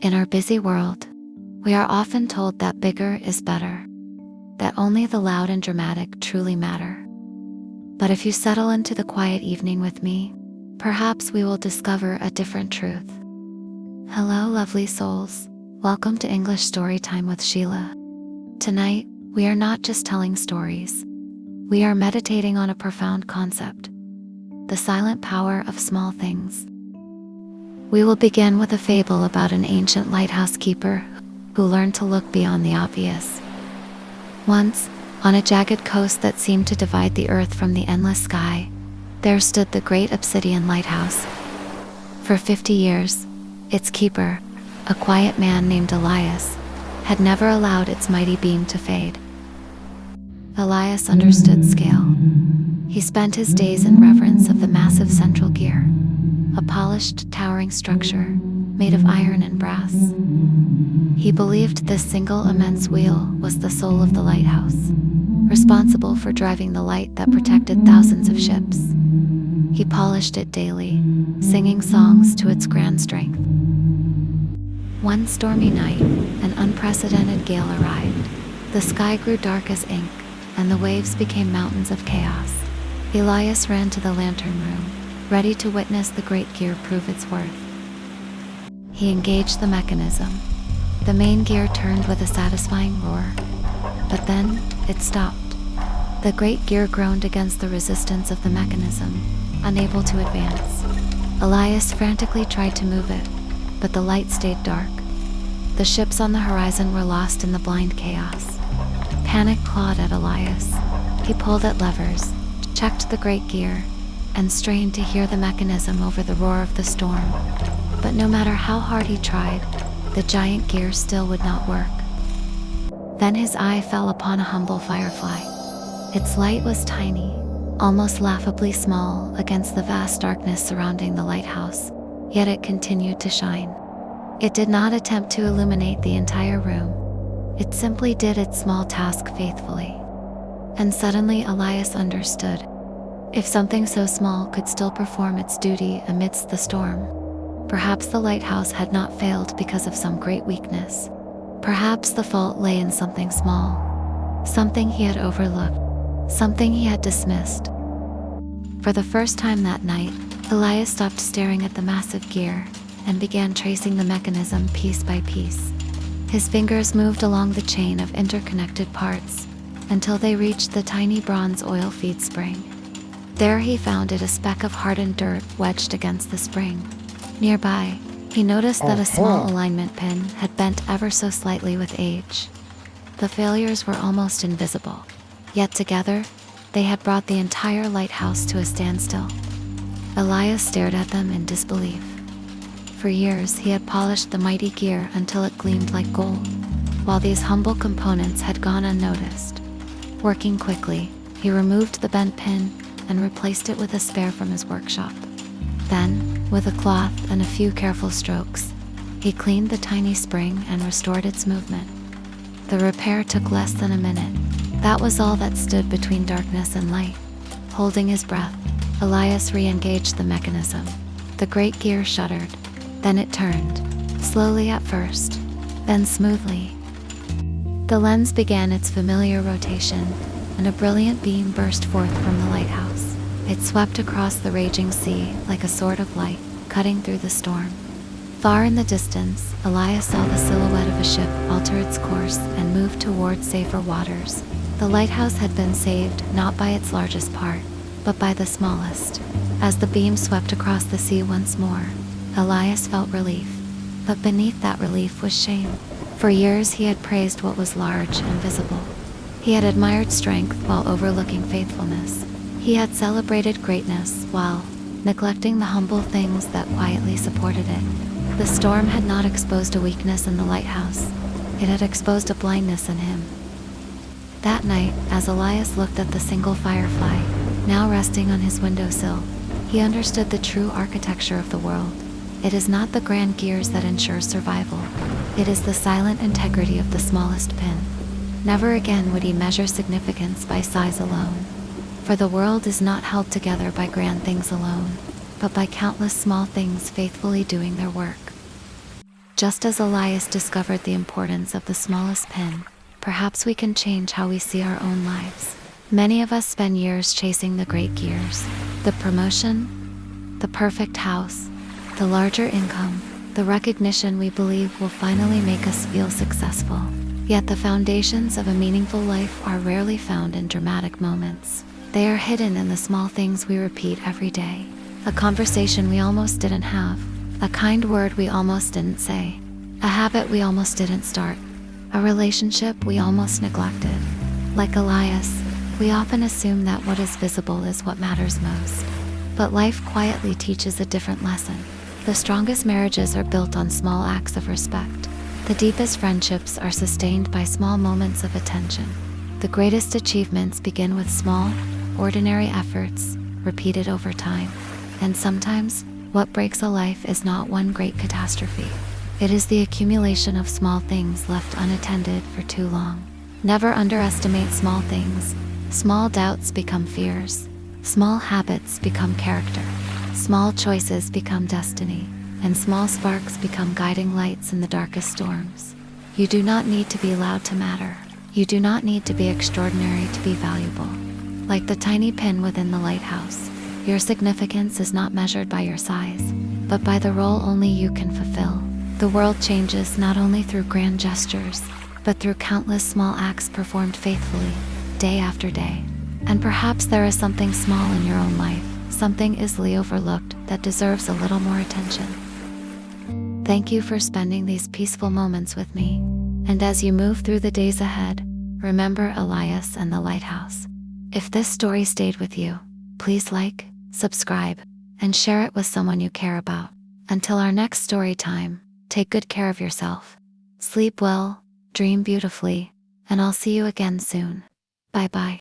In our busy world, we are often told that bigger is better, that only the loud and dramatic truly matter. But if you settle into the quiet evening with me, perhaps we will discover a different truth. Hello, lovely souls. Welcome to English Storytime with Sheila. Tonight, we are not just telling stories. We are meditating on a profound concept: the silent power of small things. We will begin with a fable about an ancient lighthouse keeper who learned to look beyond the obvious. Once, on a jagged coast that seemed to divide the earth from the endless sky, there stood the great obsidian lighthouse. For 50 years, its keeper, a quiet man named Elias, had never allowed its mighty beam to fade. Elias understood scale. He spent his days in reverence of the massive central gear, a polished, towering structure made of iron and brass. He believed this single immense wheel was the soul of the lighthouse, responsible for driving the light that protected thousands of ships. He polished it daily, singing songs to its grand strength. One stormy night, an unprecedented gale arrived. The sky grew dark as ink, and the waves became mountains of chaos. Elias ran to the lantern room, ready to witness the great gear prove its worth. He engaged the mechanism. The main gear turned with a satisfying roar, but then it stopped. The great gear groaned against the resistance of the mechanism, unable to advance. Elias frantically tried to move it, but the light stayed dark. The ships on the horizon were lost in the blind chaos. Panic clawed at Elias. He pulled at levers, checked the great gear, and strained to hear the mechanism over the roar of the storm. But no matter how hard he tried, the giant gear still would not work. Then his eye fell upon a humble firefly. Its light was tiny, almost laughably small against the vast darkness surrounding the lighthouse, yet it continued to shine. It did not attempt to illuminate the entire room. It simply did its small task faithfully. And suddenly Elias understood. If something so small could still perform its duty amidst the storm, perhaps the lighthouse had not failed because of some great weakness. Perhaps the fault lay in something small, something he had overlooked, something he had dismissed. For the first time that night, Elias stopped staring at the massive gear and began tracing the mechanism piece by piece. His fingers moved along the chain of interconnected parts until they reached the tiny bronze oil feed spring. There he found it, a speck of hardened dirt wedged against the spring. Nearby, he noticed that a small alignment pin had bent ever so slightly with age. The failures were almost invisible, yet together, they had brought the entire lighthouse to a standstill. Elias stared at them in disbelief. For years, he had polished the mighty gear until it gleamed like gold, while these humble components had gone unnoticed. Working quickly, he removed the bent pin and replaced it with a spare from his workshop. Then, with a cloth and a few careful strokes, he cleaned the tiny spring and restored its movement. The repair took less than a minute. That was all that stood between darkness and light. Holding his breath, Elias re-engaged the mechanism. The great gear shuddered. Then it turned, slowly at first, then smoothly. The lens began its familiar rotation, and a brilliant beam burst forth from the lighthouse. It swept across the raging sea like a sword of light, cutting through the storm. Far in the distance, Elias saw the silhouette of a ship alter its course and move toward safer waters. The lighthouse had been saved not by its largest part, but by the smallest. As the beam swept across the sea once more, Elias felt relief. But beneath that relief was shame. For years he had praised what was large and visible. He had admired strength while overlooking faithfulness. He had celebrated greatness while neglecting the humble things that quietly supported it. The storm had not exposed a weakness in the lighthouse. It had exposed a blindness in him. That night, as Elias looked at the single firefly, now resting on his windowsill, he understood the true architecture of the world. It is not the grand gears that ensure survival. It is the silent integrity of the smallest pin. Never again would he measure significance by size alone. For the world is not held together by grand things alone, but by countless small things faithfully doing their work. Just as Elias discovered the importance of the smallest pin, perhaps we can change how we see our own lives. Many of us spend years chasing the great gears, the promotion, the perfect house, the larger income, the recognition we believe will finally make us feel successful. Yet the foundations of a meaningful life are rarely found in dramatic moments. They are hidden in the small things we repeat every day. A conversation we almost didn't have, a kind word we almost didn't say, a habit we almost didn't start, a relationship we almost neglected. Like Elias, we often assume that what is visible is what matters most. But life quietly teaches a different lesson. The strongest marriages are built on small acts of respect. The deepest friendships are sustained by small moments of attention. The greatest achievements begin with small, ordinary efforts, repeated over time. And sometimes, what breaks a life is not one great catastrophe. It is the accumulation of small things left unattended for too long. Never underestimate small things. Small doubts become fears. Small habits become character. Small choices become destiny. And small sparks become guiding lights in the darkest storms. You do not need to be loud to matter. You do not need to be extraordinary to be valuable. Like the tiny pin within the lighthouse, your significance is not measured by your size, but by the role only you can fulfill. The world changes not only through grand gestures, but through countless small acts performed faithfully, day after day. And perhaps there is something small in your own life, something easily overlooked that deserves a little more attention. Thank you for spending these peaceful moments with me. And as you move through the days ahead, remember Elias and the lighthouse. If this story stayed with you, please like, subscribe, and share it with someone you care about. Until our next story time, take good care of yourself. Sleep well, dream beautifully, and I'll see you again soon. Bye-bye.